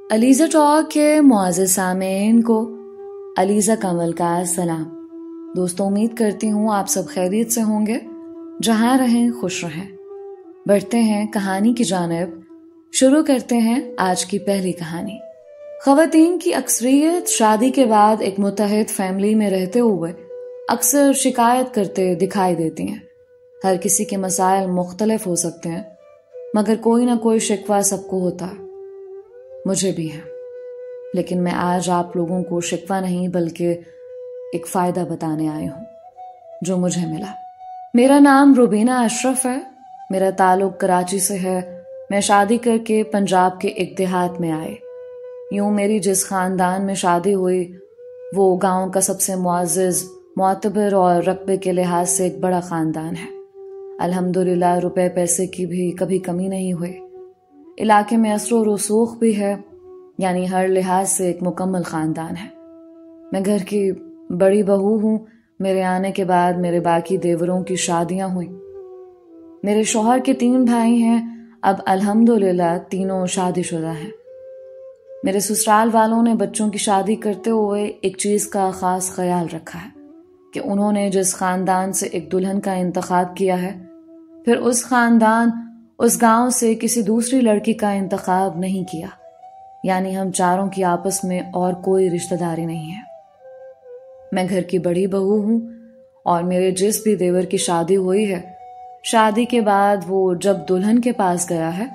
Alizeh talk کے معزز سامعین کو علیزہ کمل کا سلام۔ دوستوں، امید کرتی ہوں آپ سب خیریت سے ہوں گے، جہاں رہیں خوش رہیں۔ بڑھتے ہیں کہانی کی جانب، شروع کرتے ہیں آج کی پہلی کہانی۔ خواتین کی اکثریت شادی کے بعد ایک متحد فیملی میں رہتے ہوئے اکثر شکایت کرتے دکھائی دیتی ہیں۔ ہر کسی کے مسائل مختلف ہو سکتے ہیں، مگر کوئی نہ کوئی شکوہ سب کو ہوتا ہے، مجھے بھی ہے۔ لیکن میں آج آپ لوگوں کو شکوہ نہیں بلکہ ایک فائدہ بتانے آئی ہوں جو مجھے ملا۔ میرا نام روبینہ اشرف ہے، میرا تعلق کراچی سے ہے۔ میں شادی کر کے پنجاب کے ایک دیہات میں آئی۔ یوں میری جس خاندان میں شادی ہوئی وہ گاؤں کا سب سے معزز، معتبر اور رقبے کے لحاظ سے ایک بڑا خاندان ہے۔ الحمدللہ روپے پیسے کی بھی کبھی کمی نہیں ہوئی۔ علاقے میں اثر و رسوخ بھی ہے، یعنی ہر لحاظ سے ایک مکمل خاندان ہے۔ میں گھر کی بڑی بہو ہوں۔ میرے آنے کے بعد میرے باقی دیوروں کی شادیاں ہوئیں۔ میرے شوہر کے 3 بھائی ہیں، اب الحمدللہ تینوں شادی شدہ ہیں۔ میرے سسرال والوں نے بچوں کی شادی کرتے ہوئے ایک چیز کا خاص خیال رکھا ہے کہ انہوں نے جس خاندان سے ایک دلہن کا انتخاب کیا ہے، پھر اس خاندان اس گاؤں سے کسی دوسری لڑکی کا انتخاب نہیں کیا، یعنی ہم چاروں کی آپس میں اور کوئی رشتہ داری نہیں ہے۔ میں گھر کی بڑی بہو ہوں اور میرے جس بھی دیور کی شادی ہوئی ہے، شادی کے بعد وہ جب دلہن کے پاس گیا ہے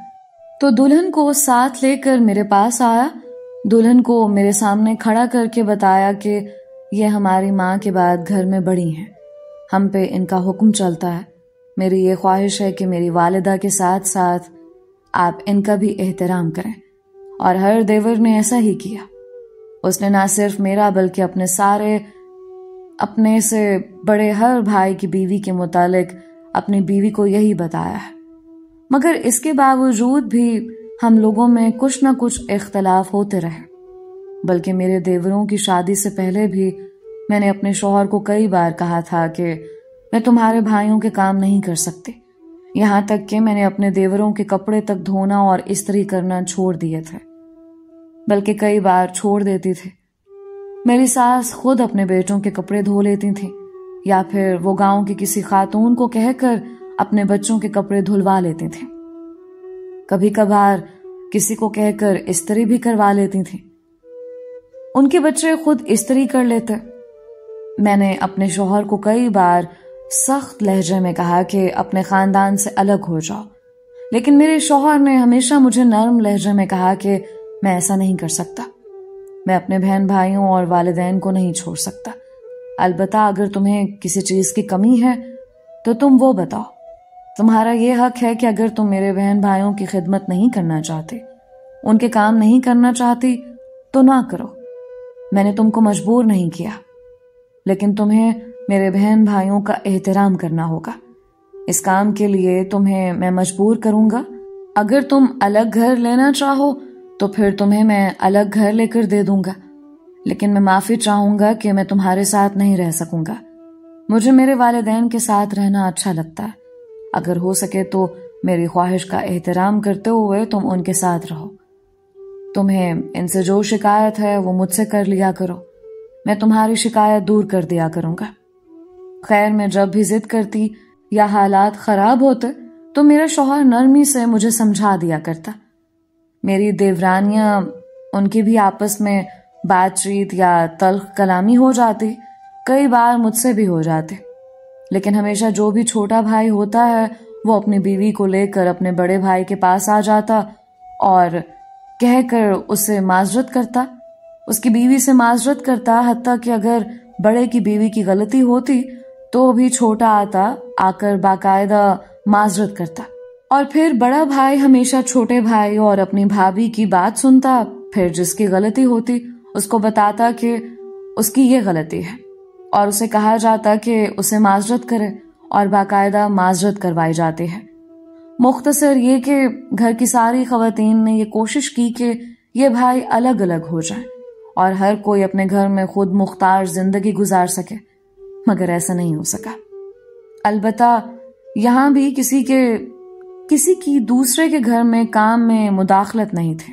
تو دلہن کو ساتھ لے کر میرے پاس آیا، دلہن کو میرے سامنے کھڑا کر کے بتایا کہ یہ ہماری ماں کے بعد گھر میں بڑی ہیں، ہم پہ ان کا حکم چلتا ہے۔ میری یہ خواہش ہے کہ میری والدہ کے ساتھ ساتھ آپ ان کا بھی احترام کریں، اور ہر دیور نے ایسا ہی کیا۔ اس نے نہ صرف میرا بلکہ اپنے سے بڑے ہر بھائی کی بیوی کے متعلق اپنی بیوی کو یہی بتایا ہے۔ مگر اس کے باوجود بھی ہم لوگوں میں کچھ نہ کچھ اختلاف ہوتے رہے، بلکہ میرے دیوروں کی شادی سے پہلے بھی میں نے اپنے شوہر کو کئی بار کہا تھا کہ میں تمہارے بھائیوں کے کام نہیں کر سکتی، یہاں تک کہ میں نے اپنے دیوروں کے کپڑے تک دھونا اور استری کرنا چھوڑ دیے تھے، بلکہ کئی بار چھوڑ دیتی تھی۔ میری ساس خود اپنے بیٹوں کے کپڑے دھو لیتی تھیں، یا پھر وہ گاؤں کی کسی خاتون کو کہہ کر اپنے بچوں کے کپڑے دھلوا لیتی تھیں۔ کبھی کبھار کسی کو کہہ کر استری بھی کروا لیتی تھیں۔ ان کے بچے خود استری کر لیتے۔ میں نے اپنے شوہر کو کئی بار سخت لہجے میں کہا کہ اپنے خاندان سے الگ ہو جاؤ، لیکن میرے شوہر نے ہمیشہ مجھے نرم لہجے میں کہا کہ میں ایسا نہیں کر سکتا، میں اپنے بہن بھائیوں اور والدین کو نہیں چھوڑ سکتا۔ البتہ اگر تمہیں کسی چیز کی کمی ہے تو تم وہ بتاؤ، تمہارا یہ حق ہے کہ اگر تم میرے بہن بھائیوں کی خدمت نہیں کرنا چاہتے، ان کے کام نہیں کرنا چاہتی تو نہ کرو، میں نے تم کو مجبور نہیں کیا، لیکن تمہیں میرے بہن بھائیوں کا احترام کرنا ہوگا۔ اس کام کے لیے تمہیں میں مجبور کروں گا۔ اگر تم الگ گھر لینا چاہو تو پھر تمہیں میں الگ گھر لے کر دے دوں گا، لیکن میں معافی چاہوں گا کہ میں تمہارے ساتھ نہیں رہ سکوں گا۔ مجھے میرے والدین کے ساتھ رہنا اچھا لگتا ہے، اگر ہو سکے تو میری خواہش کا احترام کرتے ہوئے تم ان کے ساتھ رہو۔ تمہیں ان سے جو شکایت ہے وہ مجھ سے کر لیا کرو، میں تمہاری شکایت دور کر دیا کروں گا۔ خیر، میں جب بھی ضد کرتی یا حالات خراب ہوتے تو میرا شوہر نرمی سے مجھے سمجھا دیا کرتا۔ میری دیورانیاں، ان کی بھی آپس میں بات چیت یا تلخ کلامی ہو جاتی، کئی بار مجھ سے بھی ہو جاتی، لیکن ہمیشہ جو بھی چھوٹا بھائی ہوتا ہے وہ اپنی بیوی کو لے کر اپنے بڑے بھائی کے پاس آ جاتا اور کہہ کر اس سے معذرت کرتا، اس کی بیوی سے معذرت کرتا، حتیٰ کہ اگر بڑے کی بیوی کی غلطی ہوتی تو بھی چھوٹا آ کر باقاعدہ معذرت کرتا، اور پھر بڑا بھائی ہمیشہ چھوٹے بھائی اور اپنی بھابھی کی بات سنتا، پھر جس کی غلطی ہوتی اس کو بتاتا کہ اس کی یہ غلطی ہے، اور اسے کہا جاتا کہ اسے معذرت کرے، اور باقاعدہ معذرت کروائی جاتی ہے۔ مختصر یہ کہ گھر کی ساری خواتین نے یہ کوشش کی کہ یہ بھائی الگ الگ ہو جائیں اور ہر کوئی اپنے گھر میں خود مختار زندگی گزار سکے، مگر ایسا نہیں ہو سکا۔ البتہ یہاں بھی کسی کی دوسرے کے گھر میں کام میں مداخلت نہیں تھی،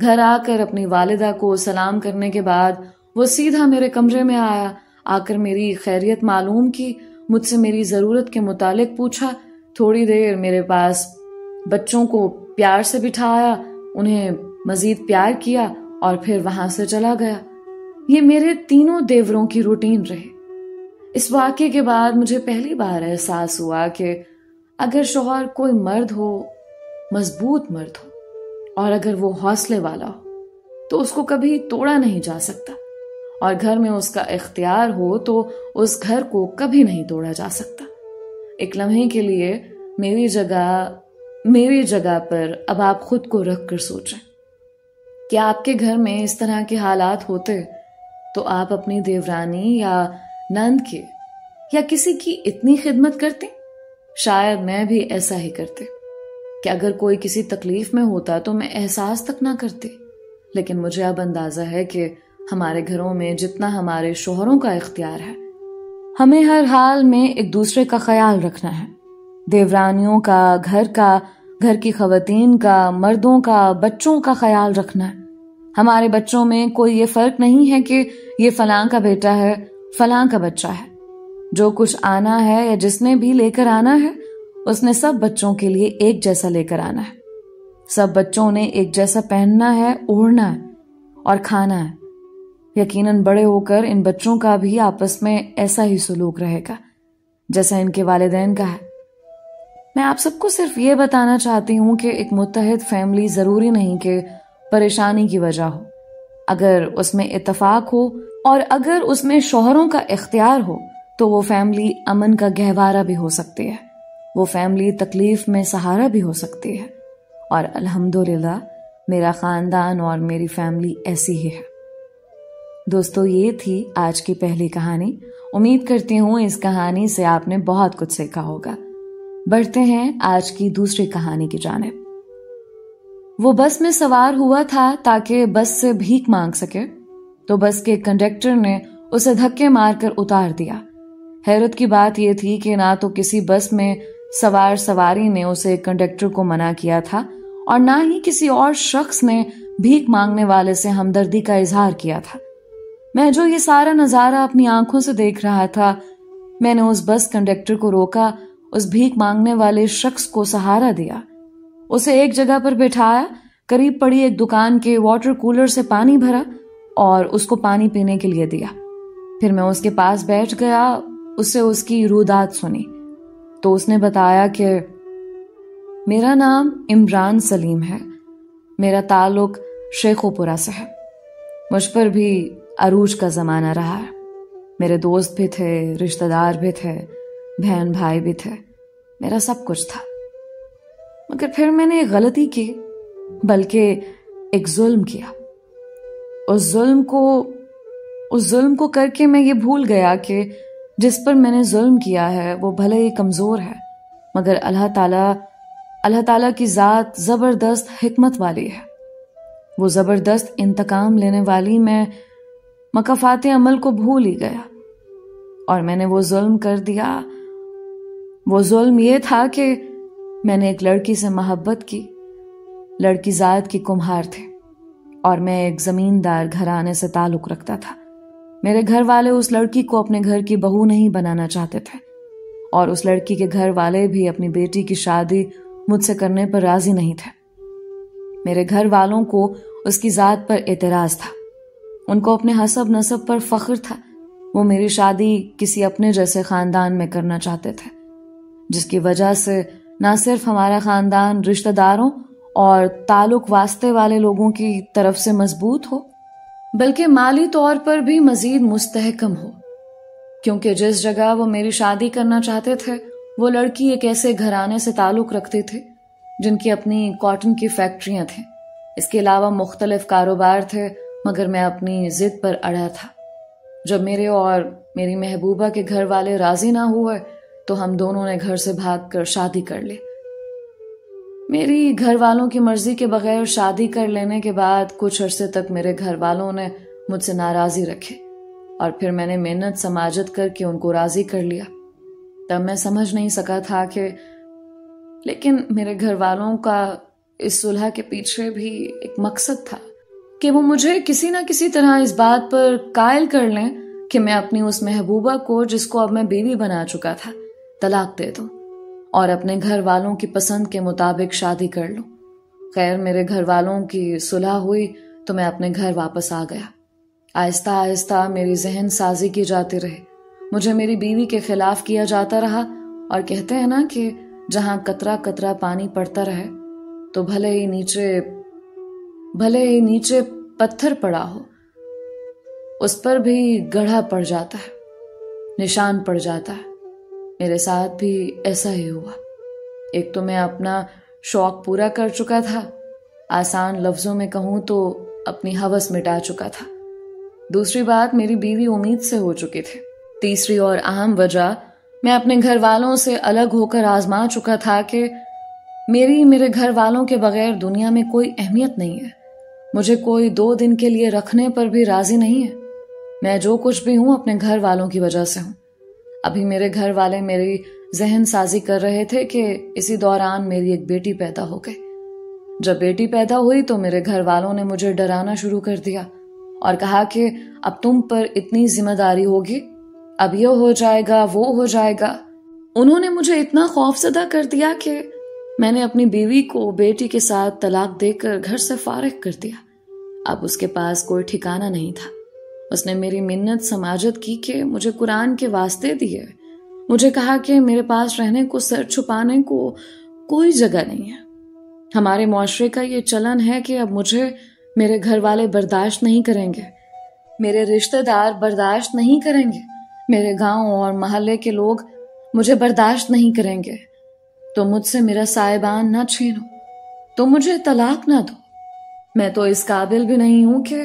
گھر آ کر اپنی والدہ کو سلام کرنے کے بعد وہ سیدھا میرے کمرے میں آیا، آ کر میری خیریت معلوم کی، مجھ سے میری ضرورت کے متعلق پوچھا، تھوڑی دیر میرے پاس بچوں کو پیار سے بٹھایا، انہیں مزید پیار کیا اور پھر وہاں سے چلا گیا۔ یہ میرے تینوں دیوروں کی روٹین رہی۔ اس واقعے کے بعد مجھے پہلی بار احساس ہوا کہ اگر شوہر کوئی مرد ہو، مضبوط مرد ہو، اور اگر وہ حوصلے والا ہو تو اس کو کبھی توڑا نہیں جا سکتا، اور گھر میں اس کا اختیار ہو تو اس گھر کو کبھی نہیں توڑا جا سکتا۔ ایک لمحے کے لیے میری جگہ پر اب آپ خود کو رکھ کر سوچیں کہ آپ کے گھر میں اس طرح کے حالات ہوتے تو آپ اپنی دیورانی یا نند کے یا کسی کی اتنی خدمت کرتے؟ شاید میں بھی ایسا ہی کرتے کہ اگر کوئی کسی تکلیف میں ہوتا تو میں احساس تک نہ کرتے۔ لیکن مجھے اب اندازہ ہے کہ ہمارے گھروں میں جتنا ہمارے شوہروں کا اختیار ہے، ہمیں ہر حال میں ایک دوسرے کا خیال رکھنا ہے، دیورانیوں کا، گھر کی خواتین کا، مردوں کا، بچوں کا خیال رکھنا ہے۔ ہمارے بچوں میں کوئی یہ فرق نہیں ہے کہ یہ فلاں کا بیٹا ہے، فلاں کا بچہ ہے۔ جو کچھ آنا ہے یا جس نے بھی لے کر آنا ہے، اس نے سب بچوں کے لیے ایک جیسا لے کر آنا ہے۔ سب بچوں نے ایک جیسا پہننا ہے، اوڑھنا ہے اور کھانا ہے۔ یقیناً بڑے ہو کر ان بچوں کا بھی آپس میں ایسا ہی سلوک رہے گا جیسا ان کے والدین کا ہے۔ میں آپ سب کو صرف یہ بتانا چاہتی ہوں کہ ایک متحد فیملی ضروری نہیں کہ پریشانی کی وجہ ہو۔ اگر اس میں اتفاق ہو اور اگر اس میں شوہروں کا اختیار ہو تو وہ فیملی امن کا گہوارہ بھی ہو سکتی ہے، وہ فیملی تکلیف میں سہارا بھی ہو سکتی ہے، اور الحمدللہ میرا خاندان اور میری فیملی ایسی ہی ہے۔ دوستو، یہ تھی آج کی پہلی کہانی۔ امید کرتی ہوں اس کہانی سے آپ نے بہت کچھ سیکھا ہوگا۔ بڑھتے ہیں آج کی دوسری کہانی کی جانب۔ وہ بس میں سوار ہوا تھا تاکہ بس سے بھیک مانگ سکے، تو بس کے کنڈکٹر نے اسے دھکے مار کر اتار دیا۔ حیرت کی بات یہ تھی کہ نہ تو کسی بس میں سواری نے اسے کنڈکٹر کو منع کیا تھا اور نہ ہی کسی اور شخص نے بھیک مانگنے والے سے ہمدردی کا اظہار کیا تھا۔ میں جو یہ سارا نظارہ اپنی آنکھوں سے دیکھ رہا تھا، میں نے اس بس کنڈکٹر کو روکا، اس بھیک مانگنے والے شخص کو سہارا دیا، اسے ایک جگہ پر بٹھایا، قریب پڑی ایک دکان کے واٹر کولر سے پانی بھرا اور اس کو پانی پینے کے لیے دیا۔ پھر میں اس کے پاس بیٹھ گیا، اس سے اس کی رودات سنی تو اس نے بتایا کہ میرا نام عمران سلیم ہے، میرا تعلق شیخوپورہ سے ہے، مجھ پر بھی عروج کا زمانہ رہا ہے، میرے دوست بھی تھے، رشتہ دار بھی تھے، بہن بھائی بھی تھے، میرا سب کچھ تھا۔ مگر پھر میں نے ایک غلطی کی، بلکہ ایک ظلم کیا۔ اس ظلم کو کر کے میں یہ بھول گیا کہ جس پر میں نے ظلم کیا ہے وہ بھلے ہی کمزور ہے، مگر اللہ تعالیٰ کی ذات زبردست حکمت والی ہے۔ وہ زبردست انتقام لینے والی میں مکافات عمل کو بھول ہی گیا اور میں نے وہ ظلم کر دیا۔ وہ ظلم یہ تھا کہ میں نے ایک لڑکی سے محبت کی، لڑکی ذات کی کمہار تھے اور میں ایک زمیندار گھرانے سے تعلق رکھتا تھا۔ میرے گھر والے اس لڑکی کو اپنے گھر کی بہو نہیں بنانا چاہتے تھے اور اس لڑکی کے گھر والے بھی اپنی بیٹی کی شادی مجھ سے کرنے پر راضی نہیں تھے۔ میرے گھر والوں کو اس کی ذات پر اعتراض تھا، ان کو اپنے حسب نسب پر فخر تھا۔ وہ میری شادی کسی اپنے جیسے خاندان میں کرنا چاہتے تھے، جس کی وجہ سے نہ صرف ہمارا خاندان رشتہ داروں اور تعلق واسطے والے لوگوں کی طرف سے مضبوط ہو، بلکہ مالی طور پر بھی مزید مستحکم ہو، کیونکہ جس جگہ وہ میری شادی کرنا چاہتے تھے وہ لڑکی ایک ایسے گھرانے سے تعلق رکھتے تھے جن کی اپنی کاٹن کی فیکٹریاں تھیں۔ اس کے علاوہ مختلف کاروبار تھے، مگر میں اپنی ضد پر اڑا تھا۔ جب میرے اور میری محبوبہ کے گھر والے راضی نہ ہوئے تو ہم دونوں نے گھر سے بھاگ کر شادی کر لی۔ میری گھر والوں کی مرضی کے بغیر شادی کر لینے کے بعد کچھ عرصے تک میرے گھر والوں نے مجھ سے ناراضی رکھی اور پھر میں نے محنت سماجت کر کے ان کو راضی کر لیا۔ تب میں سمجھ نہیں سکا تھا لیکن میرے گھر والوں کا اس صلح کے پیچھے بھی ایک مقصد تھا۔ کہ وہ مجھے کسی نہ کسی طرح اس بات پر قائل کر لیں کہ میں اپنی اس محبوبہ کو، جس کو اب میں بیوی بنا چکا تھا، طلاق دے دوں اور اپنے گھر والوں کی پسند کے مطابق شادی کر لوں۔ خیر میرے گھر والوں کی صلح ہوئی تو میں اپنے گھر واپس آ گیا۔ آہستہ آہستہ میری ذہن سازی کی جاتی رہی، مجھے میری بیوی کے خلاف کیا جاتا رہا، اور کہتے ہیں نا کہ جہاں قطرہ قطرہ پانی پڑتا رہے تو بھلے ہی نیچے پتھر پڑا ہو اس پر بھی گڑھا پڑ جاتا ہے، نشان پڑ جاتا ہے۔ میرے ساتھ بھی ایسا ہی ہوا۔ ایک تو میں اپنا شوق پورا کر چکا تھا، آسان لفظوں میں کہوں تو اپنی ہوس مٹا چکا تھا۔ دوسری بات، میری بیوی امید سے ہو چکی تھی۔ تیسری اور اہم وجہ، میں اپنے گھر والوں سے الگ ہو کر آزما چکا تھا کہ میرے گھر والوں کے بغیر دنیا میں کوئی اہمیت نہیں ہے۔ مجھے کوئی 2 دن کے لیے رکھنے پر بھی راضی نہیں ہے۔ میں جو کچھ بھی ہوں اپنے گھر والوں کی وجہ سے ہوں۔ ابھی میرے گھر والے میری ذہن سازی کر رہے تھے کہ اسی دوران میری ایک بیٹی پیدا ہو گئی۔ جب بیٹی پیدا ہوئی تو میرے گھر والوں نے مجھے ڈرانا شروع کر دیا اور کہا کہ اب تم پر اتنی ذمہ داری ہوگی، اب یہ ہو جائے گا، وہ ہو جائے گا۔ انہوں نے مجھے اتنا خوفزدہ کر دیا کہ میں نے اپنی بیوی کو بیٹی کے ساتھ طلاق دے کر گھر سے فارغ کر دیا۔ اب اس کے پاس کوئی ٹھکانہ نہیں تھا۔ اس نے میری منت سماجت کی کہ مجھے قرآن کے واسطے دیے، مجھے کہا کہ میرے پاس رہنے کو، سر چھپانے کو کوئی جگہ نہیں ہے۔ ہمارے معاشرے کا یہ چلن ہے کہ اب مجھے میرے گھر والے برداشت نہیں کریں گے، میرے رشتہ دار برداشت نہیں کریں گے، میرے گاؤں اور محلے کے لوگ مجھے برداشت نہیں کریں گے۔ تو مجھ سے میرا سائبان نہ چھینو، تو مجھے طلاق نہ دو۔ میں تو اس قابل بھی نہیں ہوں کہ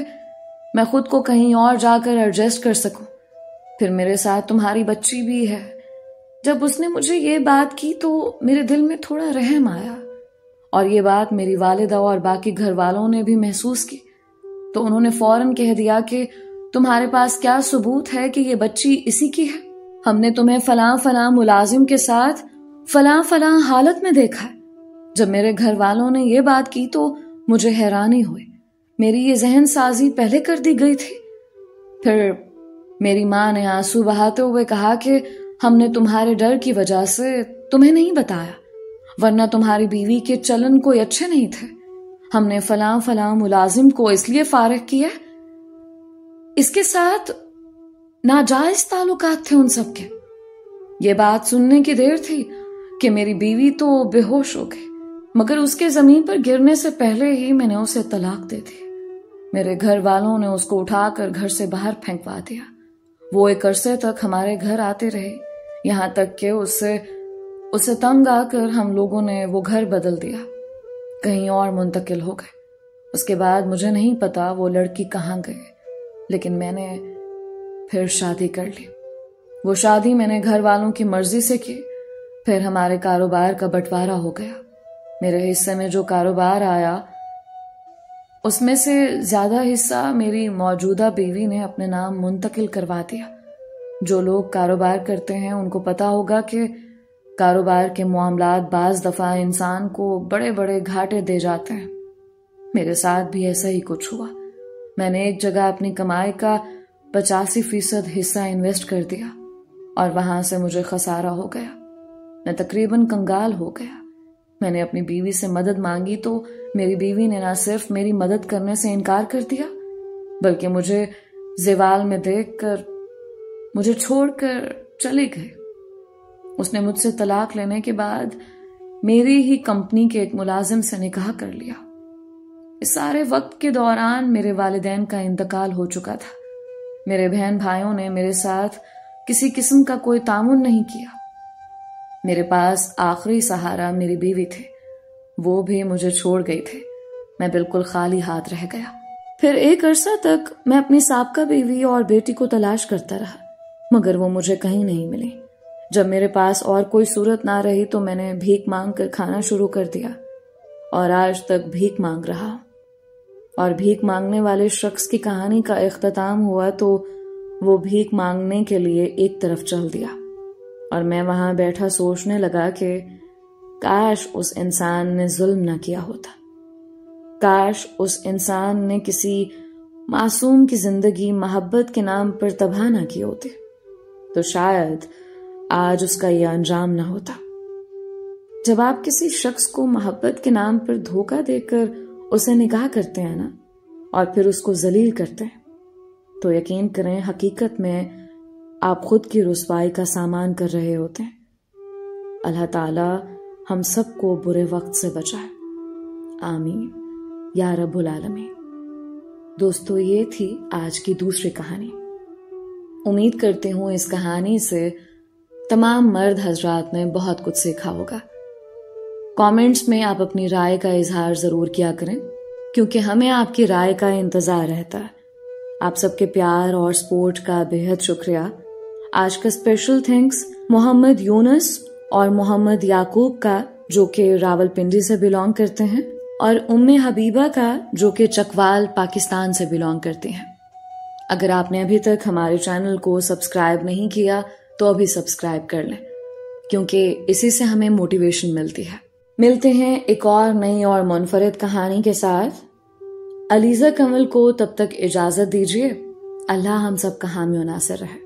میں خود کو کہیں اور جا کر ایڈجسٹ کر سکوں۔ پھر میرے ساتھ تمہاری بچی بھی ہے۔ جب اس نے مجھے یہ بات کی تو میرے دل میں تھوڑا رحم آیا، اور یہ بات میری والدہ اور باقی گھر والوں نے بھی محسوس کی۔ تو انہوں نے فوراً کہہ دیا کہ تمہارے پاس کیا ثبوت ہے کہ یہ بچی اسی کی ہے؟ ہم نے تمہیں فلاں فلاں ملازم کے ساتھ فلاں فلاں حالت میں دیکھا ہے۔ جب میرے گھر والوں نے یہ بات کی تو مجھے حیرانی ہوئی۔ میری یہ ذہن سازی پہلے کر دی گئی تھی۔ پھر میری ماں نے آنسو بہاتے ہوئے کہا کہ ہم نے تمہارے ڈر کی وجہ سے تمہیں نہیں بتایا، ورنہ تمہاری بیوی کے چلن کوئی اچھے نہیں تھے۔ ہم نے فلاں فلاں ملازم کو اس لیے فارغ کیا، اس کے ساتھ ناجائز تعلقات تھے ان سب کے۔ یہ بات سننے کی دیر تھی کہ میری بیوی تو بے ہوش ہو گئی، مگر اس کے زمین پر گرنے سے پہلے ہی میں نے اسے طلاق دے دی۔ میرے گھر والوں نے اس کو اٹھا کر گھر سے باہر پھینکوا دیا۔ وہ ایک عرصے تک ہمارے گھر آتے رہے، یہاں تک کہ اسے تنگ آ کر ہم لوگوں نے وہ گھر بدل دیا، کہیں اور منتقل ہو گئے۔ اس کے بعد مجھے نہیں پتا وہ لڑکی کہاں گئی، لیکن میں نے پھر شادی کر لی۔ وہ شادی میں نے گھر والوں کی مرضی سے کی۔ پھر ہمارے کاروبار کا بٹوارا ہو گیا۔ میرے حصے میں جو کاروبار آیا اس میں سے زیادہ حصہ میری موجودہ بیوی نے اپنے نام منتقل کروا دیا۔ جو لوگ کاروبار کرتے ہیں ان کو پتا ہوگا کہ کاروبار کے معاملات بعض دفعہ انسان کو بڑے بڑے گھاٹے دے جاتے ہیں۔ میرے ساتھ بھی ایسا ہی کچھ ہوا۔ میں نے ایک جگہ اپنی کمائی کا 85% حصہ انویسٹ کر دیا اور وہاں سے مجھے خسارہ ہو گیا۔ میں تقریباً کنگال ہو گیا۔ میں نے اپنی بیوی سے مدد مانگی تو میری بیوی نے نہ صرف میری مدد کرنے سے انکار کر دیا بلکہ مجھے زوال میں دیکھ کر مجھے چھوڑ کر چلی گئی۔ اس نے مجھ سے طلاق لینے کے بعد میری ہی کمپنی کے ایک ملازم سے نکاح کر لیا۔ اس سارے وقت کے دوران میرے والدین کا انتقال ہو چکا تھا۔ میرے بہن بھائیوں نے میرے ساتھ کسی قسم کا کوئی تعاون نہیں کیا۔ میرے پاس آخری سہارا میری بیوی تھی، وہ بھی مجھے چھوڑ گئی تھی۔ میں بالکل خالی ہاتھ رہ گیا۔ پھر ایک عرصہ تک میں اپنی سابقہ بیوی اور بیٹی کو تلاش کرتا رہا، مگر وہ مجھے کہیں نہیں ملی۔ جب میرے پاس اور کوئی صورت نہ رہی تو میں نے بھیک مانگ کر کھانا شروع کر دیا، اور آج تک بھیک مانگ رہا ہوں۔ اور بھیک مانگنے والے شخص کی کہانی کا اختتام ہوا تو وہ بھیک مانگنے کے لیے ایک طرف چل دیا، اور میں وہاں بیٹھا سوچنے لگا کہ کاش اس انسان نے ظلم نہ کیا ہوتا۔ کاش اس انسان نے کسی معصوم کی زندگی محبت کے نام پر تباہ نہ کی ہوتی، تو شاید آج اس کا یہ انجام نہ ہوتا۔ جب آپ کسی شخص کو محبت کے نام پر دھوکہ دے کر اسے نکاح کرتے ہیں نا، اور پھر اس کو ذلیل کرتے ہیں، تو یقین کریں حقیقت میں آپ خود کی رسوائی کا سامان کر رہے ہوتے ہیں۔ اللہ تعالی ہم سب کو برے وقت سے بچائے، آمین یا رب العالمین۔ دوستو، یہ تھی آج کی دوسری کہانی۔ امید کرتی ہوں اس کہانی سے تمام مرد حضرات نے بہت کچھ سیکھا ہوگا۔ کامنٹس میں آپ اپنی رائے کا اظہار ضرور کیا کریں، کیونکہ ہمیں آپ کی رائے کا انتظار رہتا ہے۔ آپ سب کے پیار اور سپورٹ کا بہت شکریہ۔ آج کا اسپیشل تھینکس محمد یونس اور محمد یعقوب کا، جو کہ راول پنڈی سے بلانگ کرتے ہیں، اور ام حبیبہ کا، جو کہ چکوال پاکستان سے بلانگ کرتی ہیں۔ اگر آپ نے ابھی تک ہمارے چینل کو سبسکرائب نہیں کیا تو ابھی سبسکرائب کر لیں، کیونکہ اسی سے ہمیں موٹیویشن ملتی ہے۔ ملتے ہیں ایک اور نئی اور منفرد کہانی کے ساتھ۔ علیزہ کنول کو تب تک اجازت دیجیے۔ اللہ ہم سب کا حامی و ناصر رہے۔